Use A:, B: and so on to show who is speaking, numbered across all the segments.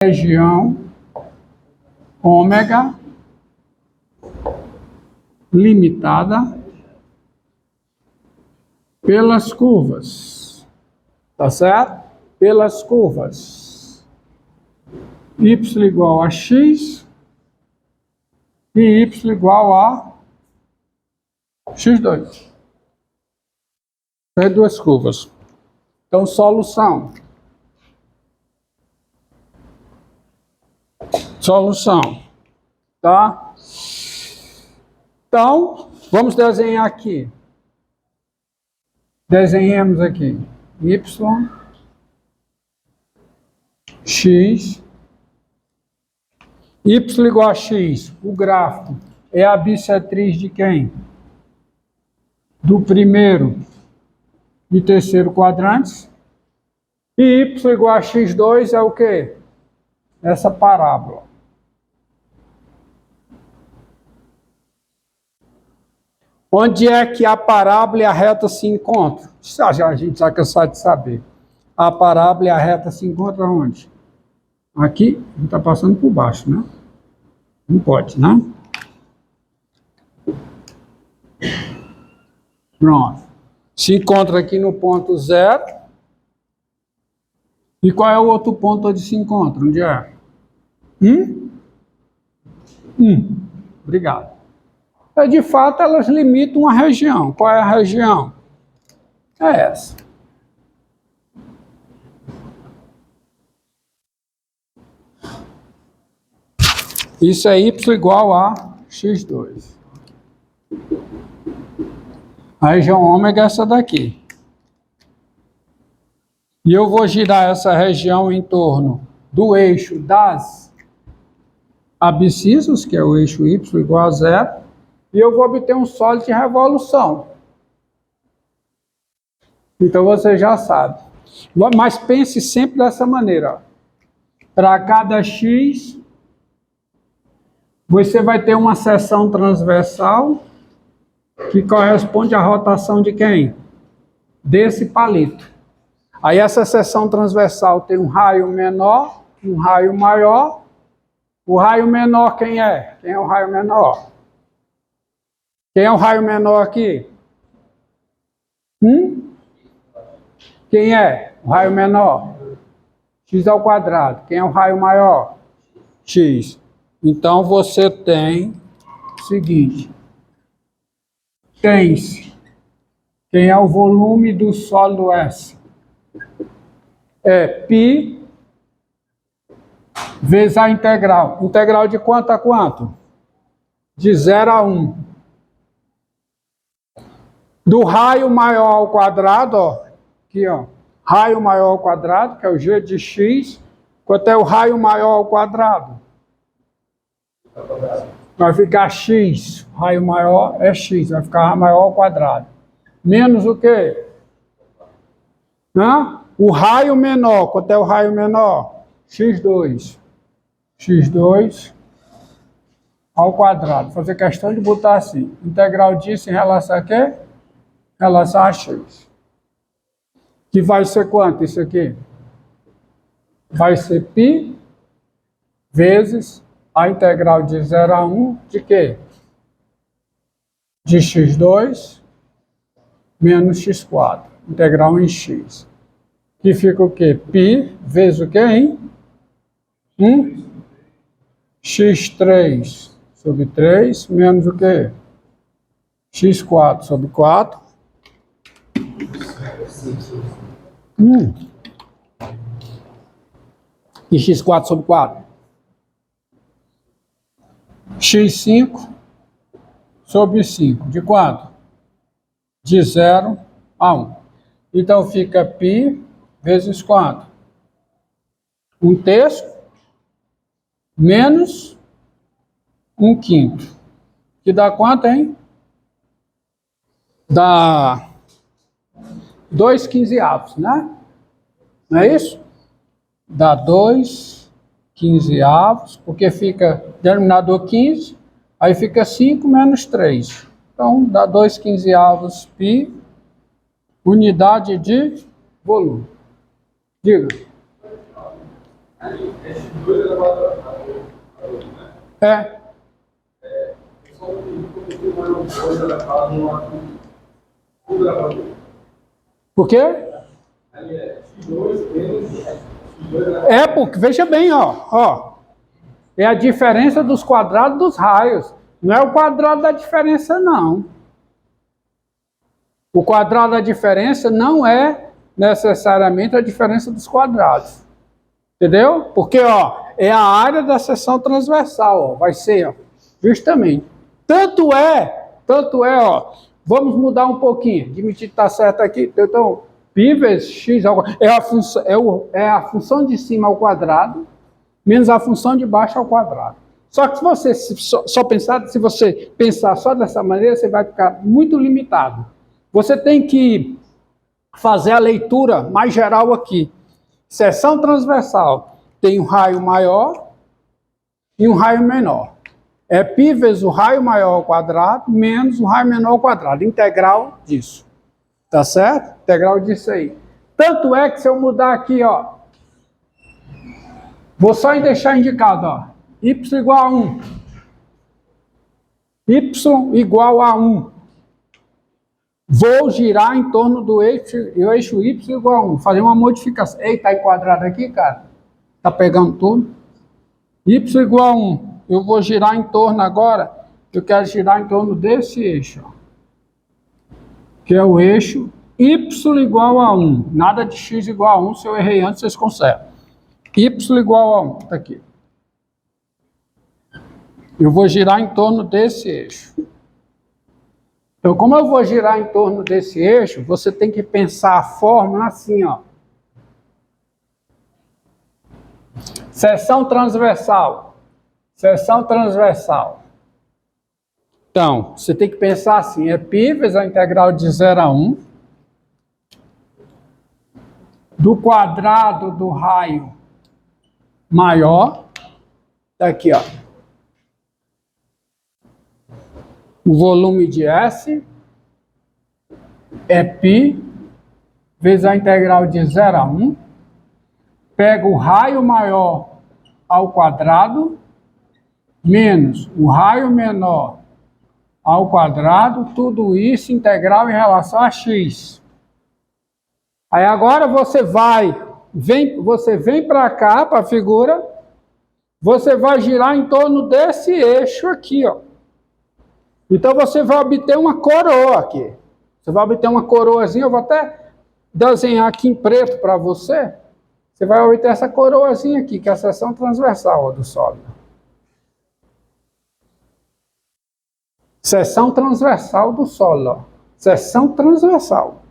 A: região ômega limitada pelas curvas, tá certo? Pelas curvas y igual a x e y igual a x2. Tem duas curvas. Então, solução. Solução, tá? Então, vamos desenhar aqui. Desenhemos aqui. Y, x. Y igual a x. O gráfico é a bissetriz de quem? Do primeiro e terceiro quadrantes. E y igual a x2 é o quê? Essa parábola. Onde é que a parábola e a reta se encontram? A gente já cansou de saber. A parábola e a reta se encontram onde? Aqui, a gente está passando por baixo, né? Não pode, né? Pronto. Se encontra aqui no ponto 0. E qual é o outro ponto onde se encontra? Onde é? 1. Obrigado. De fato, elas limitam a região. Qual é a região? É essa. Isso é y igual a x2. A região ômega é essa daqui. E eu vou girar essa região em torno do eixo das abscissas, que é o eixo y igual a 0, e eu vou obter um sólido de revolução. Então você já sabe. Mas pense sempre dessa maneira. Para cada x, você vai ter uma seção transversal que corresponde à rotação de quem? Desse palito. Aí essa seção transversal tem um raio menor, um raio maior. O raio menor quem é? Quem é o raio menor? Quem é o raio menor aqui? Quem é o raio menor? X ao quadrado. Quem é o raio maior? X. Então você tem o seguinte. Tem-se. Quem é o volume do sólido S? É π vezes a integral. Integral de quanto a quanto? De 0 a 1. Do raio maior ao quadrado, ó, aqui, ó, raio maior ao quadrado, que é o g de x, quanto é o raio maior ao quadrado? Vai ficar x, raio maior é x, vai ficar maior ao quadrado. Menos o quê? O raio menor, quanto é o raio menor? x2. x2 ao quadrado. Vou fazer questão de botar assim. Integral disso em relação a quê? Em relação a x. Que vai ser quanto isso aqui? Vai ser π vezes a integral de 0 a 1 de quê? De x2 menos x4. Integral em x. Que fica o quê? π vezes o quê, hein? x3 sobre 3 menos o quê? x4 sobre 4. E x4 sobre 4? x5 sobre 5. De quanto? De 0 a 1. Então fica π vezes quanto? 1/3 menos 1/5. Que dá quanto, hein? Dá 2/15, né? Não é isso? Dá 2/15, porque fica denominador 15, aí fica 5 menos 3. Então, dá 2/15 π, unidade de volume. Diga. É. Por quê? É, porque, veja bem, ó. É a diferença dos quadrados dos raios. Não é o quadrado da diferença, não. O quadrado da diferença não é necessariamente a diferença dos quadrados. Entendeu? Porque, ó, é a área da seção transversal, ó. Vai ser, ó, justamente. Tanto é, ó. Vamos mudar um pouquinho. Admitir que está certo aqui. Então, π vezes x é a função de cima ao quadrado menos a função de baixo ao quadrado. Só que se você se você pensar só dessa maneira, você vai ficar muito limitado. Você tem que fazer a leitura mais geral aqui. Seção transversal tem um raio maior e um raio menor. É π vezes o raio maior ao quadrado menos o raio menor ao quadrado. Integral disso. Tá certo? Integral disso aí. Tanto é que se eu mudar aqui, ó, vou só deixar indicado, ó, y igual a 1. Y igual a 1. Vou girar em torno do eixo y igual a 1. Fazer uma modificação. Eita, tá enquadrado aqui, cara? Tá pegando tudo? Y igual a 1. Eu vou girar em torno agora, eu quero girar em torno desse eixo, ó, que é o eixo y igual a 1. Nada de x igual a 1, se eu errei antes, vocês consertam. Y igual a 1, tá aqui. Eu vou girar em torno desse eixo. Então, como eu vou girar em torno desse eixo, você tem que pensar a fórmula assim, ó. Seção transversal. Seção transversal. Então, você tem que pensar assim, é π vezes a integral de 0 a 1 do quadrado do raio maior, tá aqui, ó. O volume de S é π vezes a integral de 0 a 1. Pega o raio maior ao quadrado menos o raio menor ao quadrado, tudo isso integral em relação a x. Aí agora você vem para cá, para a figura, você vai girar em torno desse eixo aqui, ó. Então você vai obter uma coroa aqui. Você vai obter uma coroazinha, eu vou até desenhar aqui em preto para você. Você vai obter essa coroazinha aqui, que é a seção transversal, ó, do sólido. Seção transversal do sólido, ó. Seção transversal.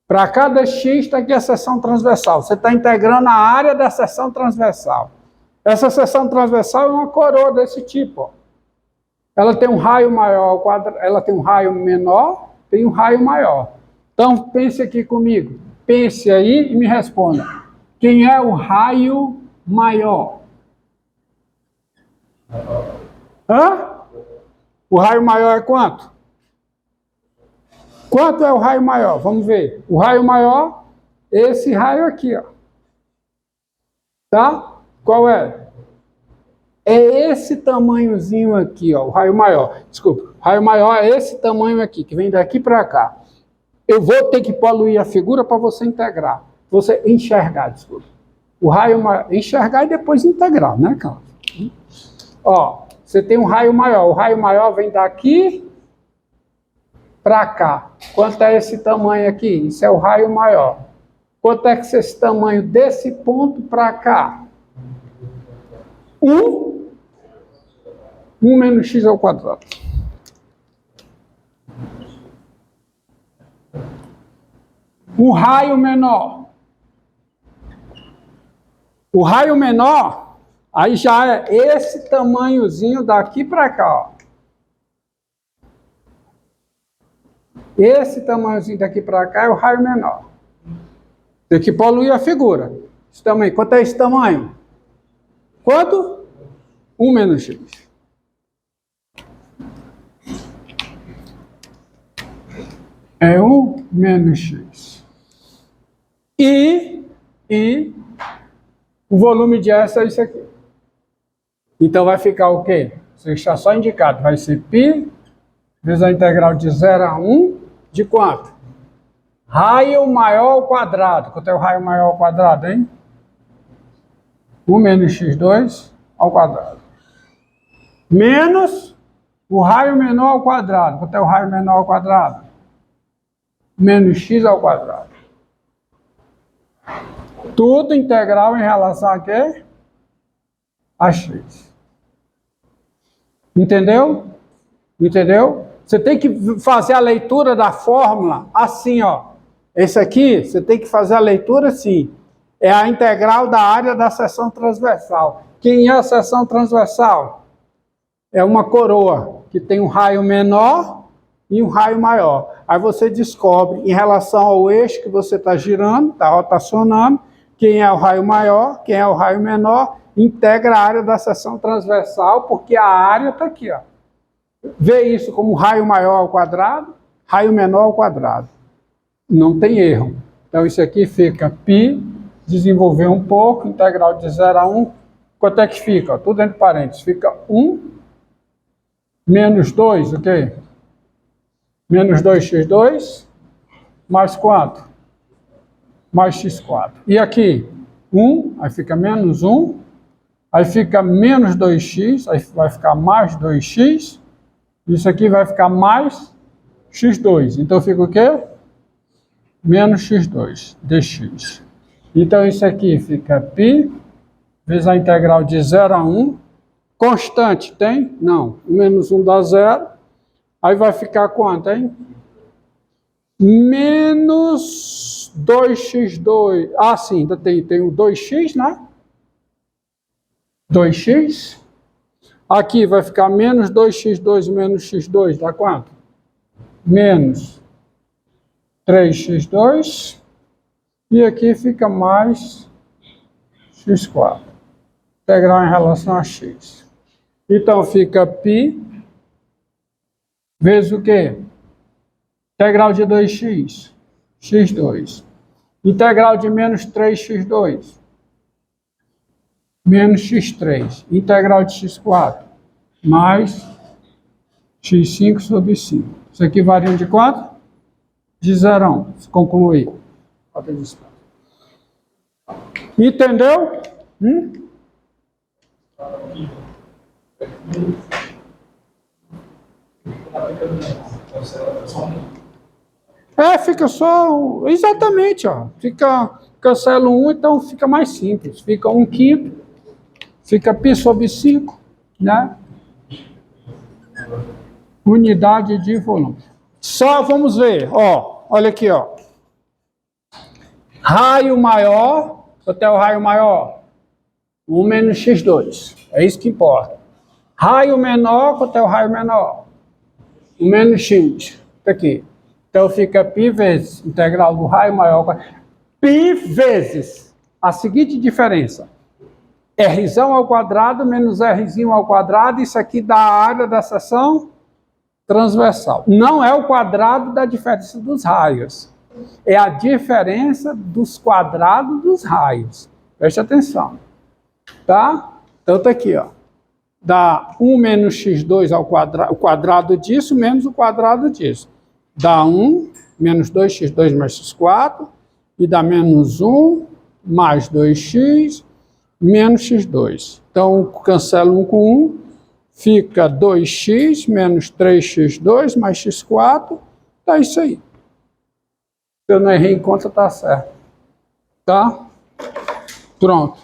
A: Para cada x está aqui a seção transversal. Você está integrando a área da seção transversal. Essa seção transversal é uma coroa desse tipo, ó. Ela tem um raio maior ao quadrado, ela tem um raio menor, tem um raio maior. Então, pense aqui comigo. Pense aí e me responda. Quem é o raio maior? Hã? O raio maior é quanto? Quanto é o raio maior? Vamos ver. O raio maior, esse raio aqui, ó. Tá? Qual é? É esse tamanhozinho aqui, ó, o raio maior. Desculpa, o raio maior é esse tamanho aqui, que vem daqui para cá. Eu vou ter que poluir a figura para você integrar. Você enxergar, desculpa. O raio maior, enxergar e depois integrar, né, cara? Ó, você tem um raio maior. O raio maior vem daqui para cá. Quanto é esse tamanho aqui? Isso é o raio maior. Quanto é que é esse tamanho desse ponto para cá? 1 menos x ao quadrado. O raio menor. O raio menor, aí já é esse tamanhozinho daqui para cá, ó. Esse tamanhozinho daqui para cá é o raio menor. Tem que poluir a figura. Esse tamanho. Quanto é esse tamanho? Quanto? 1 menos x. É 1 menos x. E O volume de S é isso aqui. Então vai ficar o quê? Você está só indicado. Vai ser π vezes a integral de 0 a 1 de quanto? Raio maior ao quadrado. Quanto é o raio maior ao quadrado, hein? 1 menos x2 ao quadrado. Menos o raio menor ao quadrado. Quanto é o raio menor ao quadrado? Menos x ao quadrado. Tudo integral em relação a quê? A x. Entendeu? Entendeu? Você tem que fazer a leitura da fórmula assim, ó. Esse aqui, você tem que fazer a leitura assim. É a integral da área da seção transversal. Quem é a seção transversal? É uma coroa que tem um raio menor e um raio maior. Aí você descobre, em relação ao eixo que você está girando, está rotacionando, quem é o raio maior, quem é o raio menor, integra a área da seção transversal, porque a área está aqui, ó. Vê isso como raio maior ao quadrado, raio menor ao quadrado. Não tem erro. Então isso aqui fica π, desenvolver um pouco, integral de 0 a 1. Quanto é que fica? Ó, tudo entre parênteses. Fica 1 menos 2, o quê? Menos 2x2, mais quanto? Mais x4. E aqui, 1, aí fica menos 1, aí fica menos 2x, aí vai ficar mais 2x, isso aqui vai ficar mais x2. Então fica o quê? Menos x2 dx. Então isso aqui fica π vezes a integral de 0 a 1. Constante tem? Não. Menos 1 dá 0. Aí vai ficar quanto, hein? Menos 2x2. Ah, sim, ainda tem o 2x, né? 2x. Aqui vai ficar menos 2x2 menos x2, dá quanto? Menos 3x2. E aqui fica mais x4. Integral em relação a x. Então fica π vezes o quê? Integral de 2x, x2. Integral de menos 3x2, menos x3. Integral de x4, mais x5 sobre 5. Isso aqui varia de quanto? De 0 a 1. Se concluir. Entendeu? Fica só... Exatamente, ó. Cancela 1, então fica mais simples. Fica 1/5, fica π sobre 5, né? Unidade de volume. Só vamos ver, ó. Olha aqui, ó. Raio maior, até o raio maior, 1 menos x2. É isso que importa. Raio menor, quanto é o raio menor? 1 menos x. Tá aqui. Então fica π vezes integral do raio maior. Π vezes a seguinte diferença. R ao quadrado menos R ao quadrado. Isso aqui dá a área da seção transversal. Não é o quadrado da diferença dos raios. É a diferença dos quadrados dos raios. Preste atenção. Tá? Então tá aqui, ó. Dá 1 menos x2 ao quadrado, o quadrado disso menos o quadrado disso. Dá 1 menos 2x2 mais x4, e dá menos 1 mais 2x menos x2. Então, cancela 1 com 1, fica 2x menos 3x2 mais x4, tá isso aí. Se eu não errei em conta, tá certo. Tá? Pronto.